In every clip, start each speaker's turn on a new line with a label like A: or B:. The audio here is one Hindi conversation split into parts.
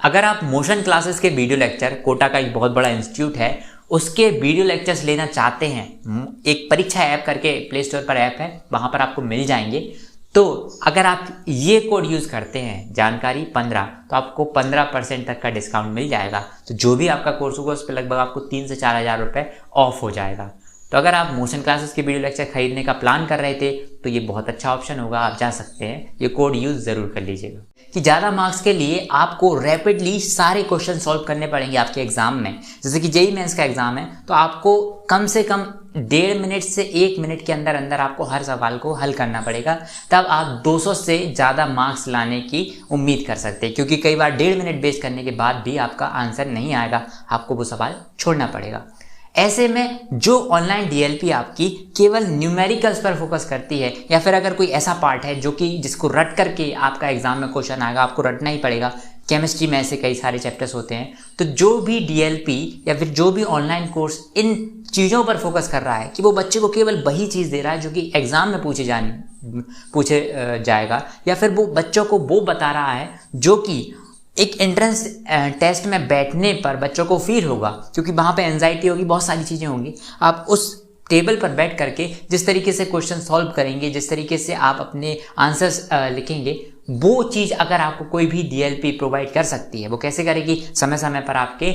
A: अगर आप मोशन क्लासेस के वीडियो लेक्चर, कोटा का एक बहुत बड़ा इंस्टीट्यूट है, उसके वीडियो लेक्चर्स लेना चाहते हैं, एक परीक्षा ऐप करके प्ले स्टोर पर ऐप है, वहाँ पर आपको मिल जाएंगे। तो अगर आप ये कोड यूज़ करते हैं जानकारी 15, तो आपको 15% तक का डिस्काउंट मिल जाएगा। तो जो भी आपका कोर्स होगा उस पर लगभग आपको 3 से 4 हज़ार रुपये ऑफ हो जाएगा। तो अगर आप मोशन क्लासेस के वीडियो लेक्चर खरीदने का प्लान कर रहे थे तो ये बहुत अच्छा ऑप्शन होगा, आप जा सकते हैं, ये कोड यूज़ ज़रूर कर लीजिएगा। कि ज़्यादा मार्क्स के लिए आपको रैपिडली सारे क्वेश्चन सॉल्व करने पड़ेंगे आपके एग्जाम में। जैसे कि जेईई मेंस का एग्जाम है तो आपको कम से कम 1.5 मिनट से 1 मिनट के अंदर अंदर आपको हर सवाल को हल करना पड़ेगा, तब आप 200 से ज़्यादा मार्क्स लाने की उम्मीद कर सकते हैं। क्योंकि कई बार 1.5 मिनट वेस्ट करने के बाद भी आपका आंसर नहीं आएगा, आपको वो सवाल छोड़ना पड़ेगा। ऐसे में जो ऑनलाइन डीएलपी आपकी केवल न्यूमेरिकल्स पर फोकस करती है, या फिर अगर कोई ऐसा पार्ट है जो कि जिसको रट करके आपका एग्जाम में क्वेश्चन आएगा, आपको रटना ही पड़ेगा, केमिस्ट्री में ऐसे कई सारे चैप्टर्स होते हैं, तो जो भी डीएलपी या फिर जो भी ऑनलाइन कोर्स इन चीज़ों पर फोकस कर रहा है कि वो बच्चे को केवल वही चीज़ दे रहा है जो कि एग्ज़ाम में पूछे जाएगा, या फिर वो बच्चों को वो बता रहा है जो कि एक एंट्रेंस टेस्ट में बैठने पर बच्चों को फील होगा, क्योंकि वहाँ पे एंजाइटी होगी, बहुत सारी चीज़ें होंगी। आप उस टेबल पर बैठ करके जिस तरीके से क्वेश्चन सॉल्व करेंगे, जिस तरीके से आप अपने आंसर्स लिखेंगे, वो चीज़ अगर आपको कोई भी डीएलपी प्रोवाइड कर सकती है, वो कैसे करेगी? समय समय पर आपके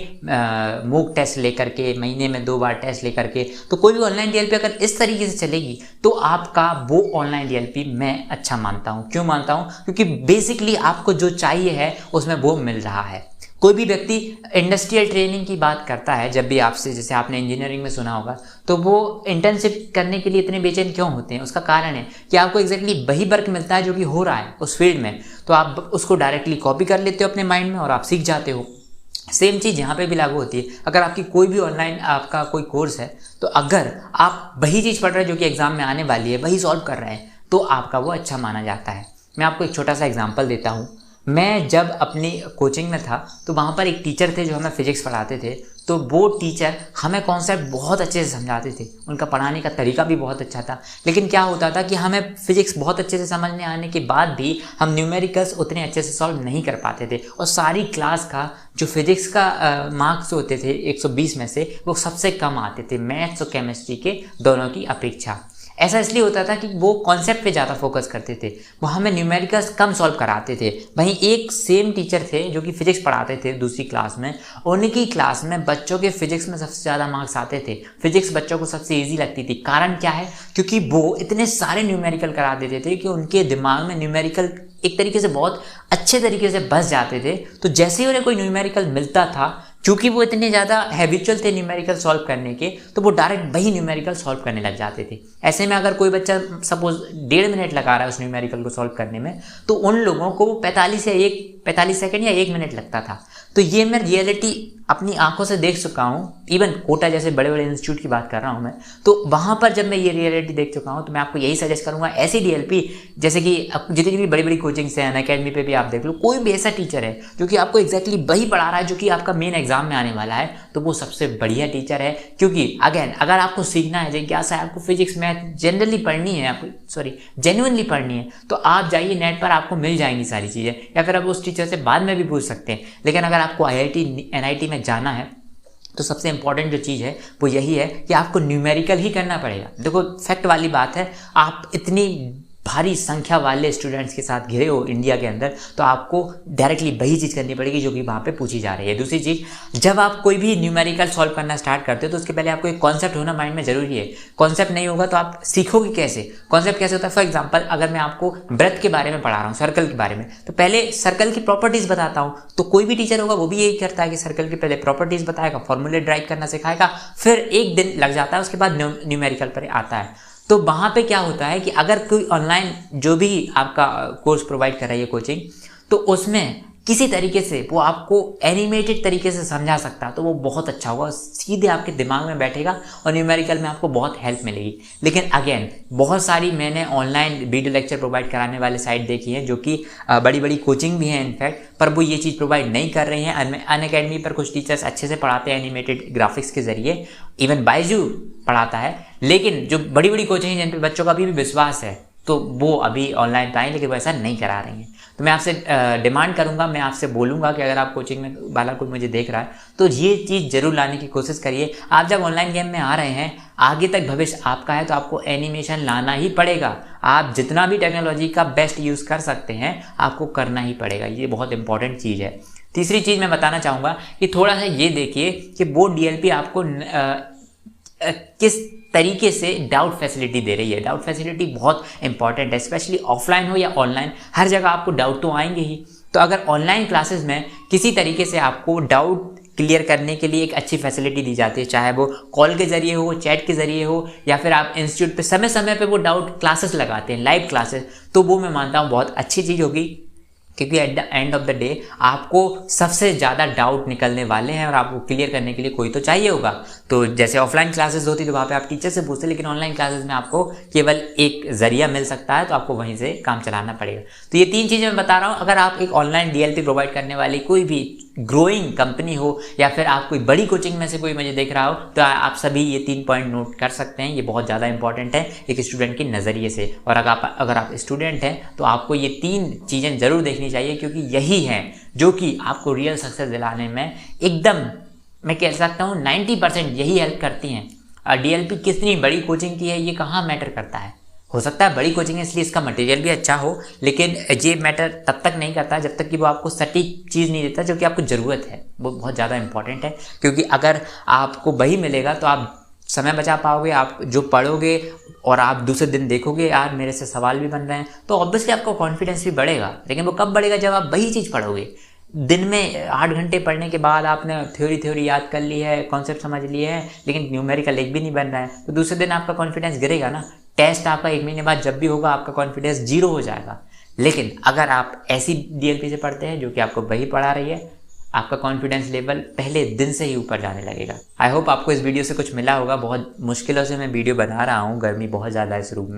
A: मॉक टेस्ट लेकर के, महीने में 2 बार टेस्ट लेकर के। तो कोई भी ऑनलाइन डीएलपी अगर इस तरीके से चलेगी तो आपका वो ऑनलाइन डीएलपी मैं अच्छा मानता हूँ। क्यों मानता हूँ? क्योंकि बेसिकली आपको जो चाहिए है उसमें वो मिल रहा है। कोई भी व्यक्ति इंडस्ट्रियल ट्रेनिंग की बात करता है जब भी आपसे, जैसे आपने इंजीनियरिंग में सुना होगा, तो वो इंटर्नशिप करने के लिए इतने बेचैन क्यों होते हैं? उसका कारण है कि आपको एग्जैक्टली वही वर्क मिलता है जो कि हो रहा है उस फील्ड में, तो आप उसको डायरेक्टली कॉपी कर लेते हो अपने माइंड में और आप सीख जाते हो। सेम चीज़ यहाँ पे भी लागू होती है। अगर आपकी कोई भी ऑनलाइन आपका कोई कोर्स है, तो अगर आप वही चीज़ पढ़ रहे हैं जो कि एग्जाम में आने वाली है, वही सॉल्व कर रहे हैं, तो आपका वो अच्छा माना जाता है। मैं आपको एक छोटा सा एग्जाम्पल देता हूँ। मैं जब अपनी कोचिंग में था तो वहाँ पर एक टीचर थे जो हमें फिजिक्स पढ़ाते थे। तो वो टीचर हमें कॉन्सेप्ट बहुत अच्छे से समझाते थे, उनका पढ़ाने का तरीका भी बहुत अच्छा था। लेकिन क्या होता था कि हमें फिजिक्स बहुत अच्छे से समझने आने के बाद भी हम न्यूमेरिकल्स उतने अच्छे से सॉल्व नहीं कर पाते थे, और सारी क्लास का जो फिजिक्स का मार्क्स होते थे 120 में से वो सबसे कम आते थे, मैथ्स और केमिस्ट्री के दोनों की अपेक्षा। ऐसा इसलिए होता था कि वो कॉन्सेप्ट पे ज़्यादा फोकस करते थे, वो हमें न्यूमेरिकल्स कम सॉल्व कराते थे। वहीं एक सेम टीचर थे जो कि फिजिक्स पढ़ाते थे दूसरी क्लास में, उनकी क्लास में बच्चों के फिजिक्स में सबसे ज़्यादा मार्क्स आते थे। फिजिक्स बच्चों को सबसे ईजी लगती थी। कारण क्या है? क्योंकि वो इतने सारे न्यूमेरिकल करा देते थे कि उनके दिमाग में न्यूमेरिकल एक तरीके से बहुत अच्छे तरीके से बस जाते थे। तो जैसे ही उन्हें कोई न्यूमेरिकल मिलता था, क्योंकि वो इतने ज़्यादा हैबिचुअल थे न्यूमेरिकल सॉल्व करने के, तो वो डायरेक्ट वही न्यूमेरिकल सॉल्व करने लग जाते थे। ऐसे में अगर कोई बच्चा सपोज 1.5 मिनट लगा रहा है उस न्यूमेरिकल को सॉल्व करने में, तो उन लोगों को वो 45 सेकंड या 1 मिनट लगता था। तो ये मैं रियलिटी अपनी आंखों से देख चुका हूँ। इवन कोटा जैसे बड़े बड़े इंस्टीट्यूट की बात कर रहा हूँ मैं, तो वहाँ पर जब मैं ये रियलिटी देख चुका हूँ, तो मैं आपको यही सजेस्ट करूँगा, ऐसी डीएलपी जैसे कि जितनी भी बड़ी बड़ी कोचिंग्स हैं, अनअकैडमी पे भी आप देख लो, कोई भी ऐसा टीचर है जो कि आपको एग्जैक्टली वही पढ़ा रहा है जो कि आपका मेन एग्जाम में आने वाला है, तो वो सबसे बढ़िया टीचर है। क्योंकि अगेन अगर आपको सीखना है, जिज्ञासा है, आपको फिजिक्स मैथ जेनुइनली पढ़नी है, तो आप जाइए नेट पर, आपको मिल जाएंगी सारी चीज़ें, या फिर आप उस टीचर से बाद में भी पूछ सकते हैं। लेकिन अगर आपको IIT NIT में जाना है तो सबसे इंपॉर्टेंट जो चीज़ है वो यही है कि आपको न्यूमेरिकल ही करना पड़ेगा। देखो फैक्ट वाली बात है, आप इतनी भारी संख्या वाले स्टूडेंट्स के साथ घिरे हो इंडिया के अंदर, तो आपको डायरेक्टली वही चीज़ करनी पड़ेगी जो कि वहाँ पे पूछी जा रही है। दूसरी चीज़, जब आप कोई भी न्यूमेरिकल सॉल्व करना स्टार्ट करते हो तो उसके पहले आपको एक कॉन्सेप्ट होना माइंड में जरूरी है। कॉन्सेप्ट नहीं होगा तो आप सीखोगे कैसे? कॉन्सेप्ट कैसे होता है? फॉर एग्जाम्पल अगर मैं आपको वृत्त के बारे में पढ़ा रहा हूँ, सर्कल के बारे में, तो पहले सर्कल की प्रॉपर्टीज़ बताता हूँ। तो कोई भी टीचर होगा वो भी यही करता है कि सर्कल की पहले प्रॉपर्टीज़ बताएगा, फॉर्मूले ड्राइव करना सिखाएगा, फिर 1 दिन लग जाता है, उसके बाद न्यूमेरिकल पर आता है। तो वहाँ पे क्या होता है कि अगर कोई ऑनलाइन जो भी आपका कोर्स प्रोवाइड कर रही है कोचिंग, तो उसमें किसी तरीके से वो आपको एनिमेटेड तरीके से समझा सकता है, तो वो बहुत अच्छा होगा, सीधे आपके दिमाग में बैठेगा और न्यूमेरिकल में आपको बहुत हेल्प मिलेगी। लेकिन अगेन बहुत सारी मैंने ऑनलाइन वीडियो लेक्चर प्रोवाइड कराने वाले साइट देखी हैं जो कि बड़ी बड़ी कोचिंग भी हैं इनफैक्ट, पर वो ये चीज़ प्रोवाइड नहीं कर रही हैं। अनअकैडमी पर कुछ टीचर्स अच्छे से पढ़ाते हैं एनिमेटेड ग्राफिक्स के जरिए, इवन बायजू पढ़ाता है। लेकिन जो बड़ी बड़ी कोचिंग जिन पर बच्चों का अभी भी विश्वास है तो वो अभी ऑनलाइन तो आई, लेकिन वो ऐसा नहीं करा रही हैं। तो मैं आपसे डिमांड करूंगा, मैं आपसे बोलूंगा कि अगर आप कोचिंग में वाला कोई मुझे देख रहा है तो ये चीज़ जरूर लाने की कोशिश करिए। आप जब ऑनलाइन गेम में आ रहे हैं, आगे तक भविष्य आपका है, तो आपको एनिमेशन लाना ही पड़ेगा। आप जितना भी टेक्नोलॉजी का बेस्ट यूज़ कर सकते हैं आपको करना ही पड़ेगा, ये बहुत इंपॉर्टेंट चीज़ है। तीसरी चीज़ मैं बताना चाहूँगा कि थोड़ा सा ये देखिए कि बोर्ड DLP आपको किस तरीके से डाउट फैसिलिटी दे रही है। डाउट फैसिलिटी बहुत इंपॉर्टेंट है, स्पेशली ऑफलाइन हो या ऑनलाइन, हर जगह आपको डाउट तो आएंगे ही। तो अगर ऑनलाइन क्लासेस में किसी तरीके से आपको डाउट क्लियर करने के लिए एक अच्छी फैसिलिटी दी जाती है, चाहे वो कॉल के जरिए हो, चैट के जरिए हो, या फिर आप इंस्टीट्यूट पे समय समय पे वो डाउट क्लासेस लगाते हैं, लाइव क्लासेस, तो वो मैं मानता हूँ बहुत अच्छी चीज़ होगी। क्योंकि at the end of the day आपको सबसे ज़्यादा डाउट निकलने वाले हैं और आपको क्लियर करने के लिए कोई तो चाहिए होगा। तो जैसे ऑफलाइन क्लासेस होती तो वहाँ पे आप टीचर से पूछते, लेकिन ऑनलाइन क्लासेस में आपको केवल एक जरिया मिल सकता है, तो आपको वहीं से काम चलाना पड़ेगा। तो ये 3 चीज़ें मैं बता रहा हूँ। अगर आप एक ऑनलाइन DLP प्रोवाइड करने वाली कोई भी ग्रोइंग कंपनी हो, या फिर आप कोई बड़ी कोचिंग में से कोई मुझे देख रहा हो, तो आप सभी ये 3 पॉइंट नोट कर सकते हैं। ये बहुत ज़्यादा इंपॉर्टेंट है एक स्टूडेंट के नज़रिए से। और अगर आप स्टूडेंट हैं तो आपको ये 3 चीज़ें ज़रूर देखनी चाहिए, क्योंकि यही है जो कि आपको रियल सक्सेस दिलाने में एकदम, मैं कह सकता हूँ 90% यही हेल्प करती हैं। DLP कितनी बड़ी कोचिंग की है ये कहाँ मैटर करता है। हो सकता है बड़ी कोचिंग है इसलिए इसका मटेरियल भी अच्छा हो, लेकिन ये मैटर तब तक नहीं करता जब तक कि वो आपको सटीक चीज़ नहीं देता जो कि आपको ज़रूरत है। वो बहुत ज़्यादा इंपॉर्टेंट है, क्योंकि अगर आपको वही मिलेगा तो आप समय बचा पाओगे। आप जो पढ़ोगे और आप दूसरे दिन देखोगे यार मेरे से सवाल भी बन रहे हैं, तो ऑब्वियसली आपका कॉन्फिडेंस भी बढ़ेगा। लेकिन वो कब बढ़ेगा, जब आप वही चीज़ पढ़ोगे। दिन में 8 घंटे पढ़ने के बाद आपने थ्योरी याद कर ली है, कॉन्सेप्ट समझ लिए हैं, लेकिन न्यूमेरिकल एक भी नहीं बन रहा है, तो दूसरे दिन आपका कॉन्फिडेंस गिरेगा ना। टेस्ट आपका 1 महीने बाद जब भी होगा आपका कॉन्फिडेंस 0 हो जाएगा। लेकिन अगर आप ऐसी DLP से पढ़ते हैं जो कि आपको वही पढ़ा रही है, आपका कॉन्फिडेंस लेवल पहले दिन से ही ऊपर जाने लगेगा। आई होप आपको इस वीडियो से कुछ मिला होगा। बहुत मुश्किलों से मैं वीडियो बना रहा हूँ, गर्मी बहुत ज़्यादा है इस रूम में।